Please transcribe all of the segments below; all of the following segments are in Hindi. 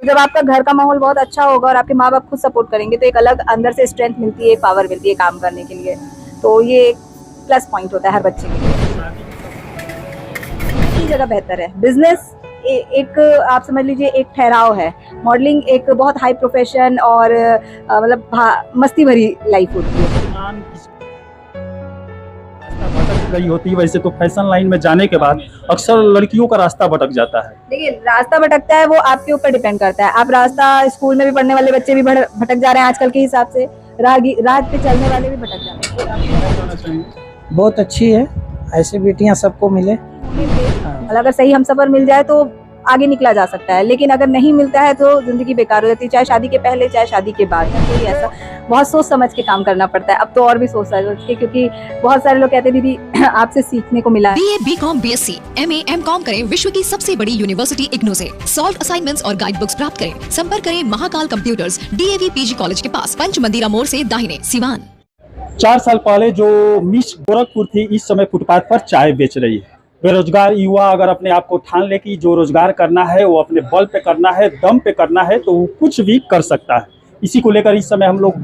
जब आपका घर का माहौल बहुत अच्छा होगा और आपके माँ बाप खुद सपोर्ट करेंगे तो एक अलग अंदर से स्ट्रेंथ मिलती है, पावर मिलती है काम करने के लिए। तो ये एक प्लस पॉइंट होता है हर बच्चे के लिए। अपनी जगह बेहतर है। बिजनेस एक आप समझ लीजिए एक ठहराव है। मॉडलिंग एक बहुत हाई प्रोफेशन और मतलब मस्ती भरी लाइफ होती है। भटक गई होती है, वैसे तो फैशन लाइन में जाने के बाद अक्सर लड़कियों का रास्ता भटक जाता है। देखिए रास्ता भटकता है वो आपके ऊपर डिपेंड करता है। आप रास्ता स्कूल में भी पढ़ने वाले बच्चे भी भटक जा रहे हैं आजकल के हिसाब से, राह पे चलने वाले भी भटक जा रहे हैं। बहुत अच्छी है, ऐसी बेटियां सबको मिले। अगर सही हमसफर मिल जाए तो आगे निकला जा सकता है, लेकिन अगर नहीं मिलता है तो जिंदगी बेकार हो जाती है, चाहे शादी के पहले चाहे शादी के बाद। तो ऐसा बहुत सोच समझ के काम करना पड़ता है। अब तो और भी सोच समझ के, क्योंकि बहुत सारे लोग कहते हैं दीदी आपसे सीखने को मिला। BA, BCom, BSc, MA, MCom करें विश्व की सबसे बड़ी यूनिवर्सिटी इग्नू से। सॉल्व असाइनमेंट्स और गाइड बुक्स प्राप्त करें। संपर्क करें Mahakal computers, DAV PG college के पास, पंच मंदिरा मोड़ से दाहिने, सिवान। 4 साल पहले जो मिस गोरखपुर थी, इस समय फुटपाथ पर चाय बेच रही है। बेरोजगार युवा अगर अपने आप को ठान ले कि जो रोजगार करना है वो अपने बल पे करना है, दम पे करना है, तो वो कुछ भी कर सकता है। इसी को लेकर इस समय हम लोग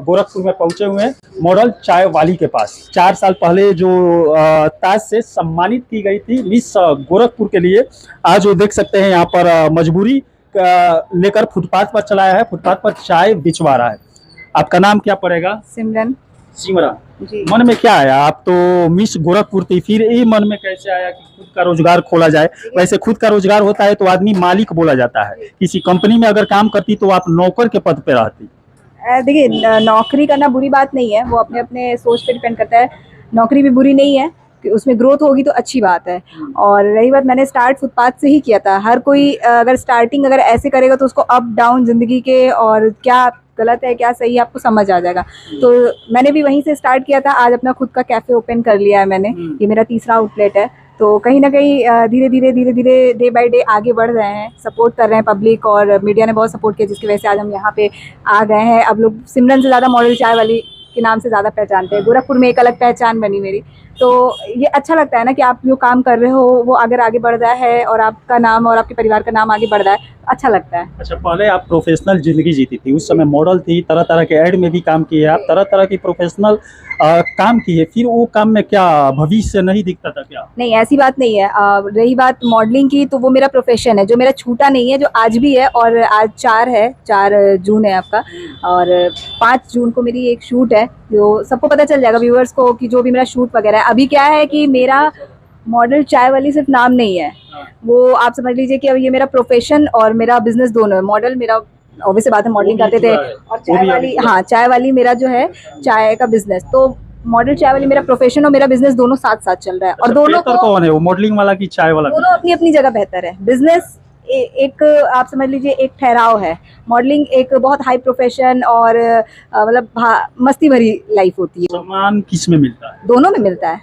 गोरखपुर में पहुंचे हुए हैं, मॉडल चाय वाली के पास। 4 साल पहले जो ताज से सम्मानित की गई थी मिस गोरखपुर के लिए, आज वो देख सकते हैं यहाँ पर मजबूरी लेकर फुटपाथ पर चलाया है, फुटपाथ पर चाय बिचवा रहा है। आपका नाम क्या पड़ेगा? सिमरन सिमरन जी। मन में क्या आया? आप तो मिस गोरखपुर थी, फिर ये मन में कैसे आया कि खुद का रोजगार खोला जाए? वैसे खुद का रोजगार होता है तो आदमी मालिक बोला जाता है। किसी कंपनी में अगर काम करती तो आप नौकर के पद पे रहती। देखिए नौकरी करना बुरी बात नहीं है, वो अपने अपने सोच पे डिपेंड करता है। नौकरी भी बुरी नहीं है, उसमें ग्रोथ होगी तो अच्छी बात है। और रही बात, मैंने स्टार्ट फुटपाथ से ही किया था। हर कोई अगर स्टार्टिंग अगर ऐसे करेगा तो उसको अप डाउन जिंदगी के और क्या गलत है क्या सही है आपको समझ आ जाएगा। तो मैंने भी वहीं से स्टार्ट किया था। आज अपना खुद का कैफे ओपन कर लिया है मैंने। ये मेरा तीसरा आउटलेट है। तो कहीं ना कहीं धीरे धीरे डे बाय डे आगे बढ़ रहे हैं, सपोर्ट कर रहे हैं पब्लिक, और मीडिया ने बहुत सपोर्ट किया जिसकी वजह से आज हम यहाँ पे आ गए हैं। अब लोग सिमरन से ज़्यादा मॉडल चाय वाली के नाम से ज़्यादा पहचानते हैं। गोरखपुर में एक अलग पहचान बनी मेरी। तो ये अच्छा लगता है ना कि आप जो काम कर रहे हो वो अगर आगे बढ़ रहा है और आपका नाम और आपके परिवार का नाम आगे बढ़ रहा है, अच्छा लगता है। अच्छा, पहले आप प्रोफेशनल जिंदगी जीती थी, उस समय मॉडल थी, तरह तरह के ऐड में भी काम किए, आप तरह तरह की प्रोफेशनल काम किए, फिर वो काम में क्या भविष्य नहीं दिखता था क्या? नहीं ऐसी बात नहीं है। रही बात मॉडलिंग की, तो वो मेरा प्रोफेशन है जो मेरा छूटा नहीं है, जो आज भी है। और आज 4 जून है आपका, और 5 जून को मेरी एक शूट है जो सबको पता चल जाएगा व्यूअर्स को कि जो भी मेरा शूट वगैरह है। अभी क्या है कि मेरा मॉडल चाय वाली सिर्फ नाम नहीं है, वो आप समझ लीजिए कि अब ये मेरा प्रोफेशन और मेरा बिजनेस दोनों है। मॉडल मेरा ऑब्वियस बात है, मॉडलिंग करते थे, और चाय वाली, हाँ चाय वाली मेरा जो है चाय का बिजनेस। तो मॉडल चाय वाली मेरा प्रोफेशन और मेरा बिजनेस दोनों साथ साथ चल रहा है। और दोनों कौन है, वो मॉडलिंग वाला की चाय वाला? दोनों अपनी अपनी जगह बेहतर है। बिजनेस एक आप समझ लीजिए एक ठहराव है। मॉडलिंग एक बहुत हाई प्रोफेशन और मस्ती भरी लाइफ होती है। सम्मान किस में मिलता है? दोनों में मिलता है,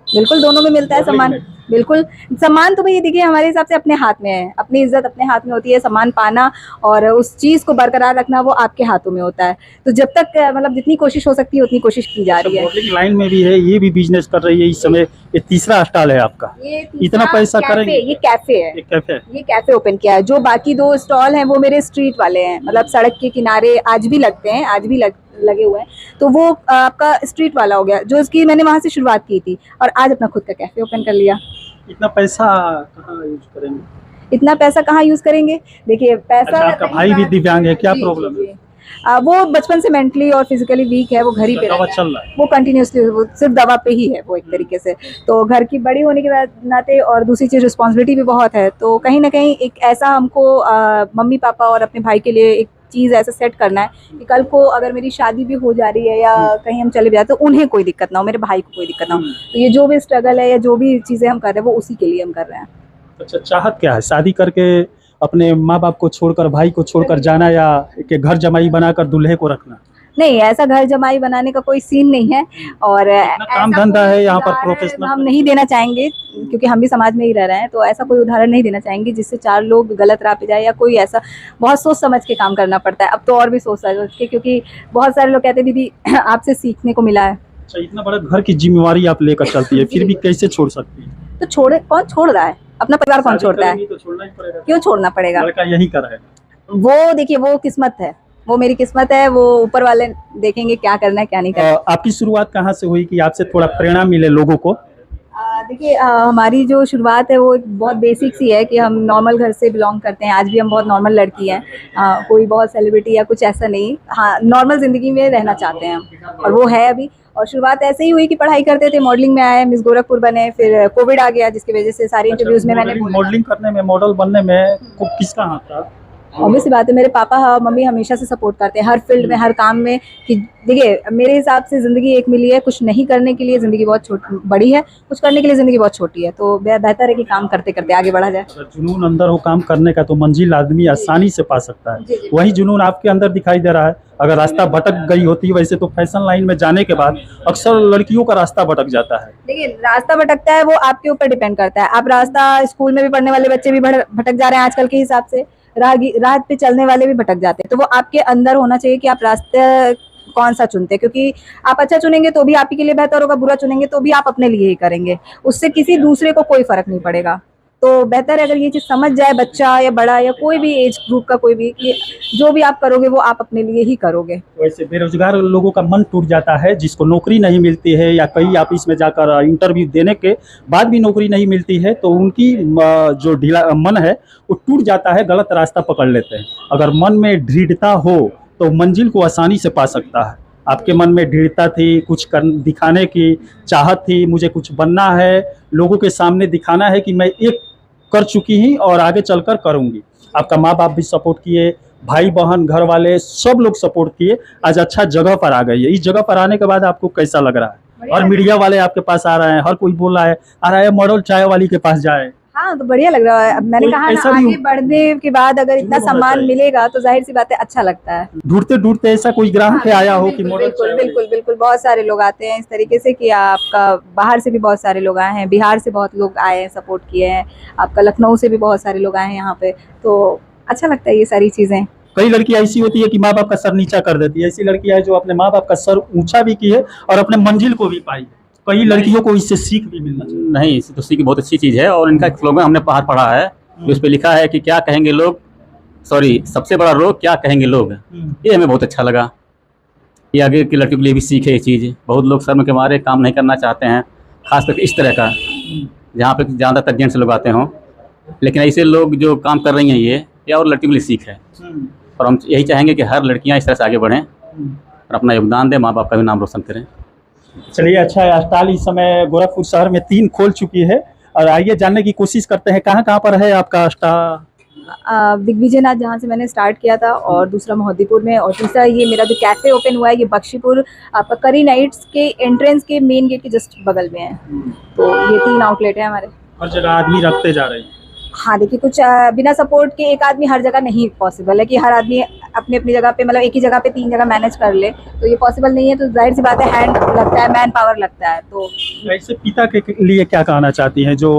बिल्कुल दोनों में मिलता है सम्मान। बिल्कुल सम्मान तो भाई देखिए हमारे हिसाब से अपने हाथ में है। अपनी इज्जत अपने हाथ में होती है। सम्मान पाना और उस चीज़ को बरकरार रखना वो आपके हाथों में होता है। तो जब तक मतलब जितनी कोशिश हो सकती है उतनी कोशिश की जा रही है। मॉडलिंग लाइन में भी है, ये भी बिजनेस कर रही है इस समय। ये तीसरा स्टॉल है आपका, इतना पैसा करेंगे? ये कैफे है, ये कैफे ओपन किया है। जो बाकी 2 स्टॉल हैं वो मेरे स्ट्रीट वाले हैं, मतलब सड़क के किनारे आज भी लगते हैं, आज भी लगे हुए हैं। तो वो आपका स्ट्रीट वाला हो गया जो इसकी मैंने वहां से शुरुआत की थी, और आज अपना खुद का कैफे ओपन कर लिया। इतना पैसा कहाँ यूज करेंगे? इतना पैसा कहाँ यूज करेंगे? देखिए पैसा, अच्छा, आपका भाई भी दिव्यांग है, क्या प्रॉब्लम है? वो बचपन से मेंटली और फिजिकली वीक है। वो घर ही पे दवा रहता है, चल रहा है? वो कंटिन्यूसली सिर्फ दवा पे ही है वो एक तरीके से। तो घर की बड़ी होने के नाते, और दूसरी चीज़ रिस्पॉन्सिबिलिटी भी बहुत है। तो कहीं ना कहीं एक ऐसा हमको मम्मी पापा और अपने भाई के लिए एक चीज़ ऐसा सेट करना है कि कल को अगर मेरी शादी भी हो जा रही है या कहीं हम चले भी जाते तो उन्हें कोई दिक्कत ना हो, मेरे भाई को कोई दिक्कत ना हो। तो ये जो भी स्ट्रगल है या जो भी चीज़ें हम कर रहे हैं वो उसी के लिए हम कर रहे हैं। अच्छा, चाहत क्या है? शादी करके अपने माँ बाप को छोड़कर, भाई को छोड़कर जाना, या कि घर जमाई बनाकर दूल्हे को रखना? नहीं, ऐसा घर जमाई बनाने का कोई सीन नहीं है। और काम धंधा है यहाँ पर प्रोफेशनल हम नहीं देना चाहेंगे, क्योंकि हम भी समाज में ही रह रहे हैं। तो ऐसा कोई उदाहरण नहीं देना चाहेंगे जिससे 4 लोग गलत राह पे जाए या कोई ऐसा। बहुत सोच समझ के काम करना पड़ता है। अब तो और भी सोच समझ के, क्योंकि बहुत सारे लोग कहते हैं दीदी आपसे सीखने को मिला है। अच्छा, इतना बड़ा घर की जिम्मेवारी आप लेकर चलती है, फिर भी कैसे छोड़ सकती है? तो कौन छोड़ रहा है? अपना परिवार कौन छोड़ता है? तो छोड़ना ही पड़ेगा। क्यों छोड़ना पड़ेगा? लड़का यही कर रहा है। वो देखिए वो किस्मत है, वो मेरी किस्मत है, वो ऊपर वाले देखेंगे क्या करना है क्या नहीं करना है। आपकी शुरुआत कहाँ से हुई कि आपसे थोड़ा प्रेरणा मिले लोगों को? देखिए हमारी जो शुरुआत है वो एक बहुत बेसिक सी है कि हम नॉर्मल घर से बिलोंग करते हैं। आज भी हम बहुत नॉर्मल लड़की हैं, कोई बहुत सेलिब्रिटी या कुछ ऐसा नहीं। हाँ, नॉर्मल ज़िंदगी में रहना चाहते हैं हम, और वो है अभी। और शुरुआत ऐसे ही हुई कि पढ़ाई करते थे, मॉडलिंग में आए, मिस गोरखपुर बने, फिर कोविड आ गया जिसकी वजह से सारी इंटरव्यूज़ में मैंने मॉडलिंग करने में, मॉडल बनने में किसका हाथ था? ऑब्वियस सी बात है, मेरे पापा और मम्मी हमेशा से सपोर्ट करते हैं हर फील्ड में, हर काम में। कि देखिए मेरे हिसाब से ज़िंदगी एक मिली है, कुछ नहीं करने के लिए ज़िंदगी बहुत बड़ी है, कुछ करने के लिए ज़िंदगी बहुत छोटी है। तो बेहतर है कि काम करते करते आगे बढ़ा जाए। अगर जुनून अंदर हो काम करने का तो मंजिल आदमी आसानी से पा सकता है। वही जुनून आपके अंदर दिखाई दे रहा है। अगर रास्ता भटक गई होती वैसे तो फैशन लाइन में जाने के बाद अक्सर लड़कियों का रास्ता भटक जाता है। देखिए रास्ता भटकता है वो आपके ऊपर डिपेंड करता है। आप रास्ता, स्कूल में भी पढ़ने वाले बच्चे भी भटक जा रहे हैं आजकल के हिसाब से, राह पे चलने वाले भी भटक जाते हैं। तो वो आपके अंदर होना चाहिए कि आप रास्ते कौन सा चुनते हैं, क्योंकि आप अच्छा चुनेंगे तो भी आप ही के लिए बेहतर होगा, बुरा चुनेंगे तो भी आप अपने लिए ही करेंगे, उससे किसी दूसरे को कोई फर्क नहीं पड़ेगा। तो बेहतर है अगर ये चीज़ समझ जाए बच्चा या बड़ा या कोई भी एज ग्रुप का कोई भी, कि जो भी आप करोगे वो आप अपने लिए ही करोगे। वैसे बेरोजगार लोगों का मन टूट जाता है, जिसको नौकरी नहीं मिलती है या कई ऑफिस में जाकर इंटरव्यू देने के बाद भी नौकरी नहीं मिलती है, तो उनकी जो ढीला मन है वो टूट जाता है, गलत रास्ता पकड़ लेते हैं। अगर मन में दृढ़ता हो तो मंजिल को आसानी से पा सकता है। आपके मन में दृढ़ता थी, कुछ दिखाने की चाहत थी, मुझे कुछ बनना है, लोगों के सामने दिखाना है कि मैं एक कर चुकी ही और आगे चलकर करूंगी। आपका माँ बाप भी सपोर्ट किए, भाई बहन घर वाले सब लोग सपोर्ट किए, आज अच्छा जगह पर आ गई है। इस जगह पर आने के बाद आपको कैसा लग रहा है? और मीडिया वाले आपके पास आ रहे हैं, हर कोई बोल रहा है आ रहा है मॉडल चाय वाली के पास जाए। हाँ तो बढ़िया लग रहा है। अब मैंने कहा ना, आगे बढ़ने के बाद अगर इतना सम्मान मिलेगा तो जाहिर सी बात है अच्छा लगता है। ढूंढते ढूंढते ऐसा कोई ग्राहक आया हो कि मॉडल? बिल्कुल बिल्कुल बिल्कुल, बहुत सारे लोग आते हैं इस तरीके से कि आपका बाहर से भी बहुत सारे लोग आए हैं, बिहार से बहुत लोग आए हैं, सपोर्ट किए हैं, आपका लखनऊ से भी बहुत सारे लोग आए हैं यहाँ पे। तो अच्छा लगता है ये सारी चीज़ें। कई लड़की ऐसी होती है कि माँ बाप का सर नीचा कर देती है, ऐसी लड़की है जो अपने माँ बाप का सर ऊंचा भी की है और अपने मंजिल को भी पाई। कई लड़कियों को इससे सीख भी मिलना चाहिए। नहीं, इससे तो सीख बहुत अच्छी चीज़ है। और इनका एक स्लोगन हमने बाहर पढ़ा है, उस पर लिखा है कि क्या कहेंगे लोग, सबसे बड़ा रोग क्या कहेंगे लोग। ये हमें बहुत अच्छा लगा। ये आगे की लड़कियों के लिए भी सीख है ये चीज़। बहुत लोग शर्म के मारे काम नहीं करना चाहते हैं, खासकर इस तरह का जहाँ पे ज़्यादातर जेंट्स लोग आते हों, लेकिन ऐसे लोग जो काम कर रही हैं ये और लड़कियों के लिए सीख है। और हम यही चाहेंगे कि हर लड़कियाँ इस तरह से आगे बढ़ें और अपना योगदान दें, माँ बाप का भी नाम रोशन करें। चलिए अच्छा है, अस्पताल इस समय गोरखपुर शहर में 3 खोल चुकी है और आइए जानने की कोशिश करते हैं कहाँ कहाँ पर है आपका अस्पताल। दिग्विजयनाथ जहाँ से मैंने स्टार्ट किया था, और दूसरा मोहद्दीपुर में, और तीसरा ये मेरा जो कैफ़े ओपन हुआ है ये बख्शीपुर आपका करी नाइट्स के एंट्रेंस के मेन गेट के जस्ट बगल में है। तो ये 3 आउटलेट है हमारे। हर जगह आदमी रखते जा रहे हैं। हाँ देखिए, कुछ बिना सपोर्ट के एक आदमी हर जगह नहीं पॉसिबल है कि हर आदमी अपनी अपनी जगह पे, मतलब एक ही जगह पे 3 जगह मैनेज कर ले, तो ये पॉसिबल नहीं है। तो जाहिर सी बात है हैंड लगता है, मैन पावर लगता है। तो ऐसे पिता के लिए क्या कहना चाहती हैं जो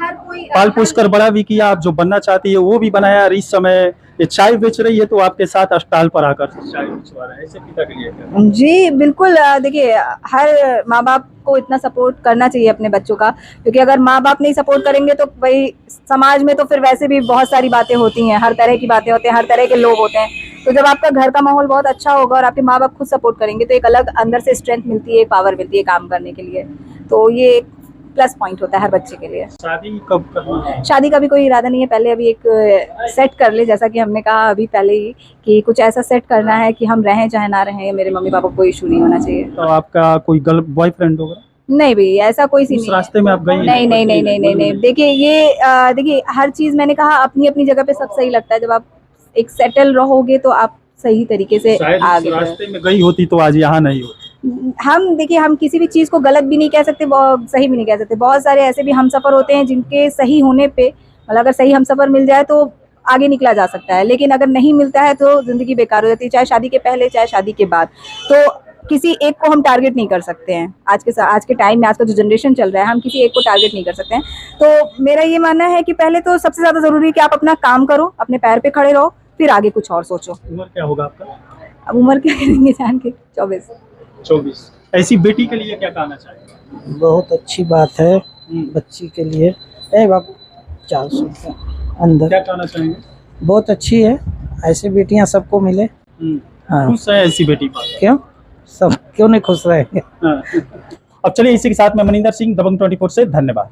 हर कोई पाल पोस कर बड़ा भी किया, आप जो बनना चाहती है वो भी बनाया, और इस समय ये चाय बेच रही है तो आपके साथ अस्पताल पर आकर चाय बेचवा रहा है, ऐसे पिता के लिए क्या? जी बिल्कुल, देखिए हर माँ बाप को इतना सपोर्ट करना चाहिए अपने बच्चों का, क्योंकि अगर माँ बाप नहीं सपोर्ट करेंगे तो भाई समाज में तो फिर वैसे भी बहुत सारी बातें होती हैं, हर तरह की बातें होती हैं, हर तरह के लोग होते हैं। तो जब आपका घर का माहौल बहुत अच्छा होगा और आपके माँ बाप खुद सपोर्ट करेंगे तो एक अलग अंदर से स्ट्रेंथ मिलती है, पावर मिलती है काम करने के लिए। तो ये एक प्लस पॉइंट होता है हर बच्चे के लिए। शादी कब करना है? शादी का भी कोई इरादा नहीं है, पहले अभी एक सेट कर ले, जैसा कि हमने कहा अभी पहले ही कि कुछ ऐसा सेट करना है कि हम रहें चाहे ना रहें, मेरे मम्मी पापा को कोई इशू नहीं होना चाहिए। तो आपका कोई गर्ल बॉयफ्रेंड होगा? नहीं भाई, ऐसा कोई सी उस नहीं। रास्ते में आप गई? नहीं नहीं नहीं नहीं नहीं नहीं। देखिए ये देखिए हर चीज़ मैंने कहा अपनी अपनी जगह पे सब सही लगता है। जब आप एक सेटल रहोगे तो आप सही तरीके से आगे रास्ते में गई होती तो आज यहाँ नहीं होती। हम देखिए, हम किसी भी चीज़ को गलत भी नहीं कह सकते, सही भी नहीं कह सकते। बहुत सारे ऐसे भी हमसफ़र होते हैं जिनके सही होने पे, मतलब अगर सही हमसफ़र मिल जाए तो आगे निकला जा सकता है, लेकिन अगर नहीं मिलता है तो ज़िंदगी बेकार हो जाती है, चाहे शादी के पहले चाहे शादी के बाद। तो किसी एक को हम टारगेट नहीं कर सकते हैं। आज के टाइम में, आज का जो जनरेशन चल रहा है, हम किसी एक को टारगेट नहीं कर सकते हैं। तो मेरा ये मानना है कि पहले तो सबसे ज़्यादा ज़रूरी है कि आप अपना काम करो, अपने पैर पे खड़े रहो, फिर आगे कुछ और सोचो। उम्र क्या होगा आपका? अब उम्र क्या करेंगे जान के, 24। ऐसी बेटी के लिए क्या कहना चाहिए? बहुत अच्छी बात है बच्ची के लिए। ए बाबू 400 अंदर। क्या कहना चाहेंगे? बहुत अच्छी है, ऐसी बेटियां सबको मिले। हाँ। खुश है ऐसी बेटी पर। क्यों सब क्यों नहीं खुश रहेंगे। हाँ। अब चलिए इसी के साथ मैं मनिंदर सिंह, दबंग 24 से धन्यवाद।